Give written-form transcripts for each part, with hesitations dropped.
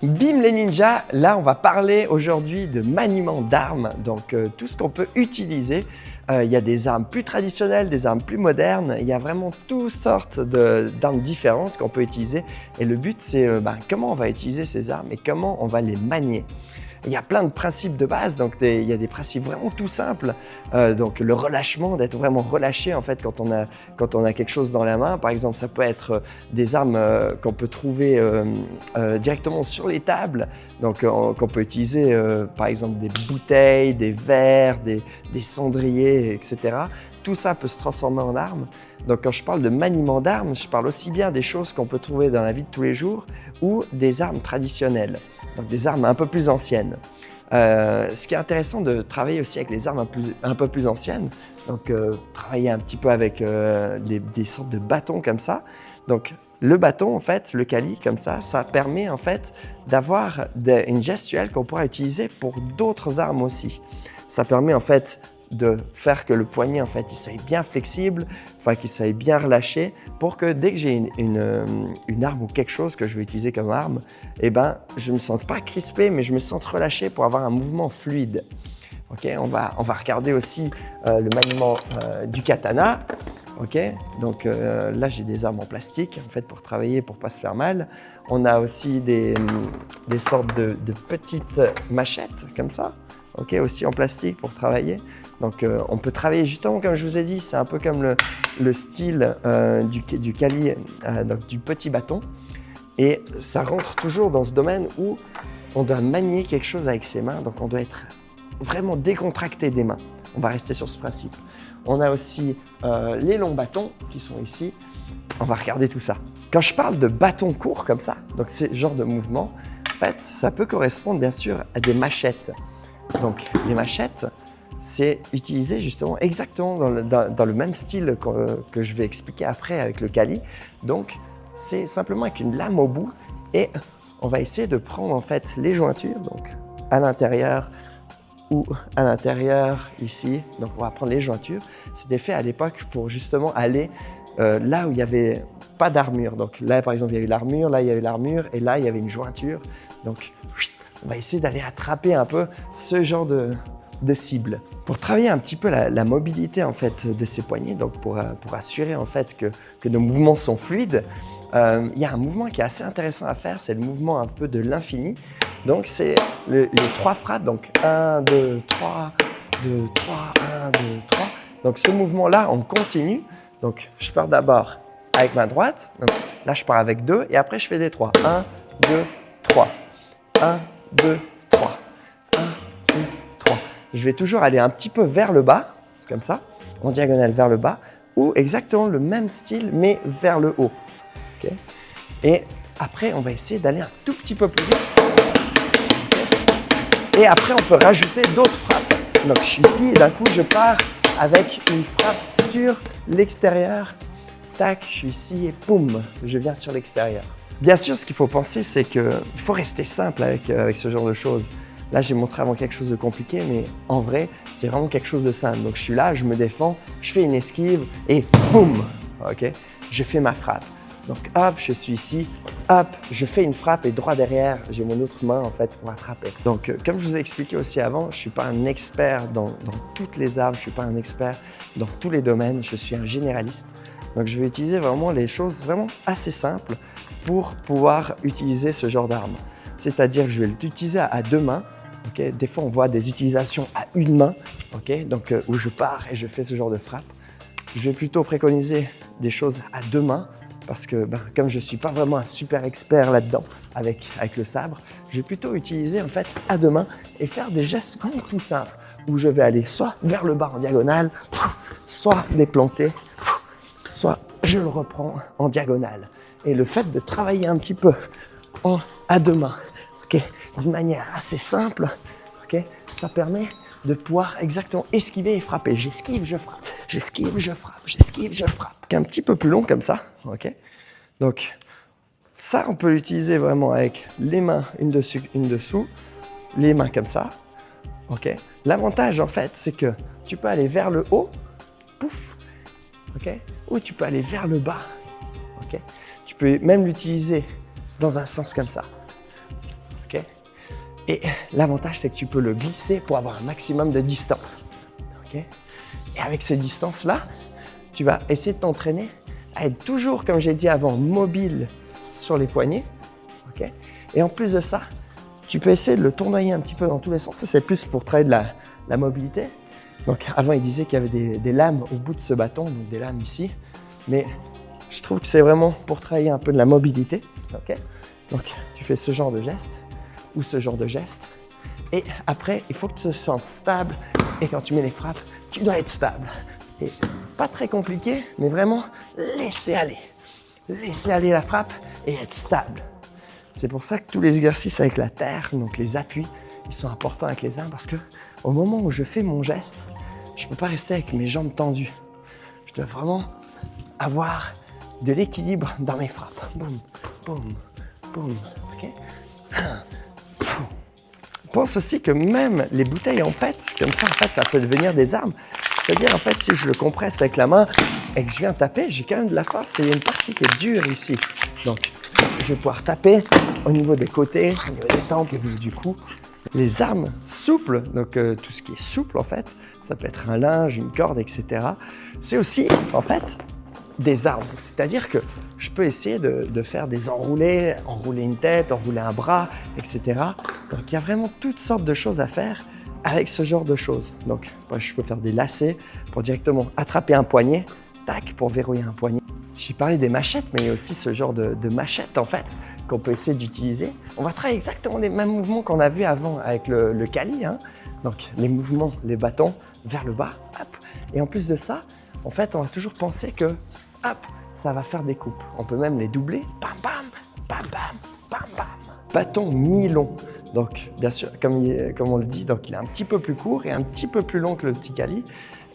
Bim les ninjas, là on va parler aujourd'hui de maniement d'armes, donc tout ce qu'on peut utiliser. Il y a des armes plus traditionnelles, des armes plus modernes, il y a vraiment toutes sortes d'armes différentes qu'on peut utiliser et le but c'est comment on va utiliser ces armes et comment on va les manier. Il y a plein de principes de base, donc il y a des principes vraiment tout simples. Donc le relâchement, d'être vraiment relâché en fait quand on a quelque chose dans la main. Par exemple, ça peut être des armes qu'on peut trouver directement sur les tables, donc qu'on peut utiliser par exemple des bouteilles, des verres, des cendriers, etc. Tout ça peut se transformer en armes. Donc quand je parle de maniement d'armes, je parle aussi bien des choses qu'on peut trouver dans la vie de tous les jours ou des armes traditionnelles, donc des armes un peu plus anciennes. Ce qui est intéressant de travailler aussi avec les armes un peu plus anciennes, donc travailler un petit peu avec des sortes de bâtons comme ça. Donc le bâton, en fait, le kali comme ça permet en fait d'avoir une gestuelle qu'on pourra utiliser pour d'autres armes aussi. Ça permet en fait de faire que le poignet en fait il soit bien flexible, qu'il soit bien relâché pour que dès que j'ai une arme ou quelque chose que je vais utiliser comme arme, je ne me sente pas crispé mais je me sente relâché pour avoir un mouvement fluide. Okay, on va regarder aussi le maniement du katana. Okay, donc là j'ai des armes en plastique en fait pour travailler, pour pas se faire mal. On a aussi des sortes de petites machettes comme ça, okay, aussi en plastique pour travailler. Donc on peut travailler justement comme je vous ai dit, c'est un peu comme le style du kali, donc du petit bâton. Et ça rentre toujours dans ce domaine où on doit manier quelque chose avec ses mains, donc on doit être vraiment décontracté des mains. On va rester sur ce principe. On a aussi les longs bâtons qui sont ici. On va regarder tout ça. Quand je parle de bâtons courts comme ça, donc c'est ce genre de mouvement, en fait, ça peut correspondre bien sûr à des machettes. Donc les machettes, c'est utilisé justement exactement dans le même style que je vais expliquer après avec le kali. Donc c'est simplement avec une lame au bout et on va essayer de prendre en fait les jointures, donc à l'intérieur ou à l'intérieur ici. Donc on va prendre les jointures. C'était fait à l'époque pour justement aller là où il n'y avait pas d'armure. Donc là par exemple il y avait l'armure, là il y avait l'armure et là il y avait une jointure. Donc on va essayer d'aller attraper un peu ce genre de cible. Pour travailler un petit peu la mobilité en fait de ces poignets, donc pour assurer en fait que nos mouvements sont fluides, il y a un mouvement qui est assez intéressant à faire, c'est le mouvement un peu de l'infini. Donc c'est les 3 frappes, donc 1, 2, 3, 2, 3, 1, 2, 3. Donc ce mouvement-là, on continue. Donc je pars d'abord avec ma droite, donc là je pars avec 2 et après je fais des 3. 1, 2, 3. 1, 2, 3. 1, 2, 3. Je vais toujours aller un petit peu vers le bas, comme ça, en diagonale vers le bas, ou exactement le même style, mais vers le haut. Okay. Et après, on va essayer d'aller un tout petit peu plus vite. Okay. Et après, on peut rajouter d'autres frappes. Donc, je suis ici et d'un coup, je pars avec une frappe sur l'extérieur. Tac, je suis ici et poum, je viens sur l'extérieur. Bien sûr, ce qu'il faut penser, c'est qu'il faut rester simple avec ce genre de choses. Là, j'ai montré avant quelque chose de compliqué, mais en vrai, c'est vraiment quelque chose de simple. Donc, je suis là, je me défends, je fais une esquive et boum, okay, je fais ma frappe. Donc, hop, je suis ici, hop, je fais une frappe et droit derrière, j'ai mon autre main en fait pour attraper. Donc, comme je vous ai expliqué aussi avant, je ne suis pas un expert dans toutes les armes, je ne suis pas un expert dans tous les domaines, je suis un généraliste. Donc, je vais utiliser vraiment les choses vraiment assez simples pour pouvoir utiliser ce genre d'arme. C'est-à-dire que je vais l'utiliser à 2 mains. Okay. Des fois, on voit des utilisations à 1 main, okay. Donc, où je pars et je fais ce genre de frappe. Je vais plutôt préconiser des choses à 2 mains parce que comme je ne suis pas vraiment un super expert là-dedans avec le sabre, je vais plutôt utiliser en fait à 2 mains et faire des gestes vraiment tout simples où je vais aller soit vers le bas en diagonale, soit déplanter, soit je le reprends en diagonale. Et le fait de travailler un petit peu à 2 mains, okay, d'une manière assez simple, okay, ça permet de pouvoir exactement esquiver et frapper. J'esquive, je frappe, j'esquive, je frappe, j'esquive, je frappe. Un petit peu plus long comme ça, ok. Donc ça, on peut l'utiliser vraiment avec les mains une dessus, une dessous, les mains comme ça, ok. L'avantage en fait, c'est que tu peux aller vers le haut, pouf, ok, ou tu peux aller vers le bas, ok. Tu peux même l'utiliser dans un sens comme ça. Et l'avantage, c'est que tu peux le glisser pour avoir un maximum de distance. Okay? Et avec ces distances-là, tu vas essayer de t'entraîner à être toujours, comme j'ai dit avant, mobile sur les poignets. Okay? Et en plus de ça, tu peux essayer de le tournoyer un petit peu dans tous les sens. Ça, c'est plus pour travailler de la mobilité. Donc avant, il disait qu'il y avait des lames au bout de ce bâton, donc des lames ici. Mais je trouve que c'est vraiment pour travailler un peu de la mobilité. Okay? Donc tu fais ce genre de geste ou ce genre de geste. Et après, il faut que tu te sentes stable. Et quand tu mets les frappes, tu dois être stable. Et pas très compliqué, mais vraiment laisser aller. Laisser aller la frappe et être stable. C'est pour ça que tous les exercices avec la terre, donc les appuis, ils sont importants avec les armes parce que au moment où je fais mon geste, je ne peux pas rester avec mes jambes tendues. Je dois vraiment avoir de l'équilibre dans mes frappes. Boum, boum, boum. Okay? Pense aussi que même les bouteilles en PET, comme ça, en fait, ça peut devenir des armes. C'est-à-dire, en fait, si je le compresse avec la main et que je viens taper, j'ai quand même de la force et il y a une partie qui est dure ici. Donc, je vais pouvoir taper au niveau des côtés, au niveau des tempes, au niveau du cou. Les armes souples, donc tout ce qui est souple, en fait, ça peut être un linge, une corde, etc. C'est aussi, en fait, des armes. C'est-à-dire que je peux essayer de faire des enroulés, enrouler une tête, enrouler un bras, etc. Donc, il y a vraiment toutes sortes de choses à faire avec ce genre de choses. Donc, je peux faire des lacets pour directement attraper un poignet, tac, pour verrouiller un poignet. J'ai parlé des machettes, mais il y a aussi ce genre de machettes, en fait, qu'on peut essayer d'utiliser. On va travailler exactement les mêmes mouvements qu'on a vus avant avec le Kali. Hein. Donc, les mouvements, les bâtons vers le bas. Hop. Et en plus de ça, en fait, on va toujours penser que, hop, ça va faire des coupes. On peut même les doubler. Bam, bam, bam, bam, bam, bam. Bâton mi-long. Donc, bien sûr, comme on le dit, donc, il est un petit peu plus court et un petit peu plus long que le petit Kali.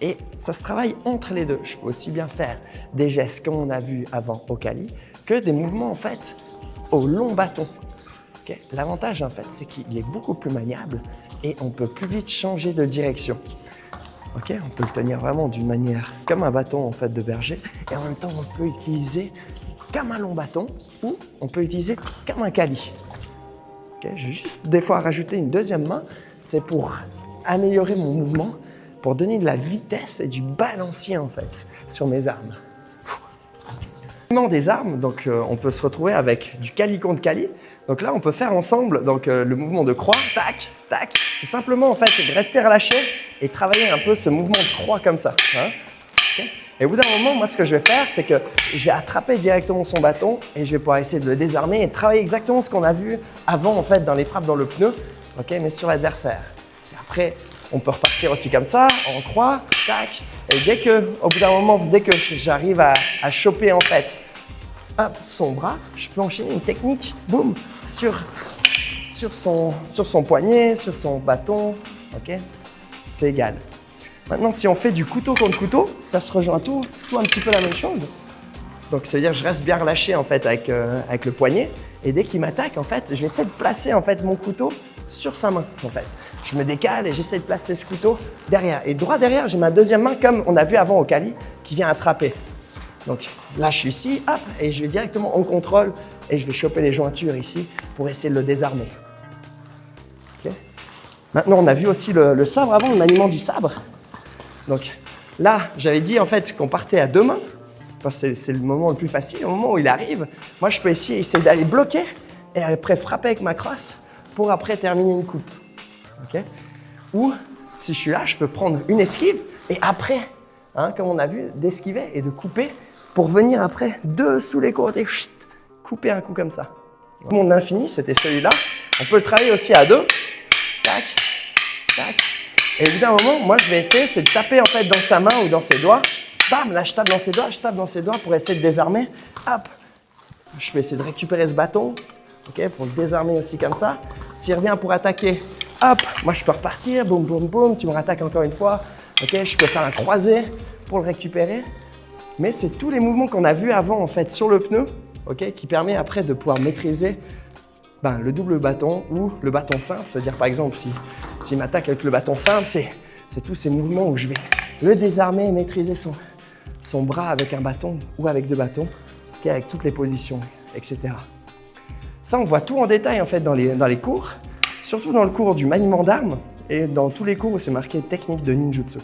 Et ça se travaille entre les deux. Je peux aussi bien faire des gestes comme on a vu avant au Kali que des mouvements, en fait, au long bâton. Okay? L'avantage, en fait, c'est qu'il est beaucoup plus maniable et on peut plus vite changer de direction. Okay? On peut le tenir vraiment d'une manière comme un bâton, en fait, de berger. Et en même temps, on peut utiliser comme un long bâton ou on peut utiliser comme un Kali. Okay? Je vais juste des fois rajouter une deuxième main. C'est pour améliorer mon mouvement, pour donner de la vitesse et du balancier, en fait, sur mes armes. Des armes, donc on peut se retrouver avec du Kali contre Kali. Donc là, on peut faire ensemble donc, le mouvement de croix, tac, tac. C'est simplement en fait de rester relâché et travailler un peu ce mouvement de croix comme ça. Hein. Okay. Et au bout d'un moment, moi, ce que je vais faire, c'est que je vais attraper directement son bâton et je vais pouvoir essayer de le désarmer et de travailler exactement ce qu'on a vu avant en fait dans les frappes dans le pneu, okay, mais sur l'adversaire. Après, on peut repartir aussi comme ça, en croix, tac. Et dès que, au bout d'un moment, dès que j'arrive à choper en fait hop, son bras, je peux enchaîner une technique, boum, sur son poignet, sur son bâton, ok? C'est égal. Maintenant, si on fait du couteau contre couteau, ça se rejoint tout un petit peu la même chose. Donc, c'est-à-dire je reste bien relâché en fait avec le poignet. Et dès qu'il m'attaque, en fait, je vais essayer de placer en fait mon couteau sur sa main, en fait. Je me décale et j'essaie de placer ce couteau derrière. Et droit derrière, j'ai ma deuxième main, comme on a vu avant au Kali, qui vient attraper. Donc là, je suis ici, hop, et je vais directement en contrôle et je vais choper les jointures ici pour essayer de le désarmer. Okay. Maintenant, on a vu aussi le sabre avant, le maniement du sabre. Donc là, j'avais dit en fait qu'on partait à deux mains, parce que c'est le moment le plus facile. Au moment où il arrive, moi, je peux essayer d'aller bloquer et après frapper avec ma crosse pour après terminer une coupe. Okay. Ou si je suis là, je peux prendre une esquive et après, hein, comme on a vu, d'esquiver et de couper pour venir après dessous les côtes et chut, couper un coup comme ça. Mon infini, c'était celui-là. On peut le travailler aussi à deux. Tac, tac. Et au bout d'un moment, moi, je vais essayer, c'est de taper en fait dans sa main ou dans ses doigts. Bam, là, je tape dans ses doigts, je tape dans ses doigts pour essayer de désarmer. Hop, je vais essayer de récupérer ce bâton, ok, pour le désarmer aussi comme ça. S'il revient pour attaquer, hop, moi, je peux repartir, boum, boum, boum, tu me rattaques encore une fois. Ok, je peux faire un croisé pour le récupérer. Mais c'est tous les mouvements qu'on a vus avant en fait sur le pneu, okay, qui permet après de pouvoir maîtriser le double bâton ou le bâton simple. C'est-à-dire par exemple, s'il m'attaque avec le bâton simple, c'est tous ces mouvements où je vais le désarmer et maîtriser son bras avec un bâton ou avec deux bâtons, okay, avec toutes les positions, etc. Ça, on voit tout en détail en fait dans les cours. surtout dans le cours du maniement d'armes et dans tous les cours où c'est marqué technique de ninjutsu.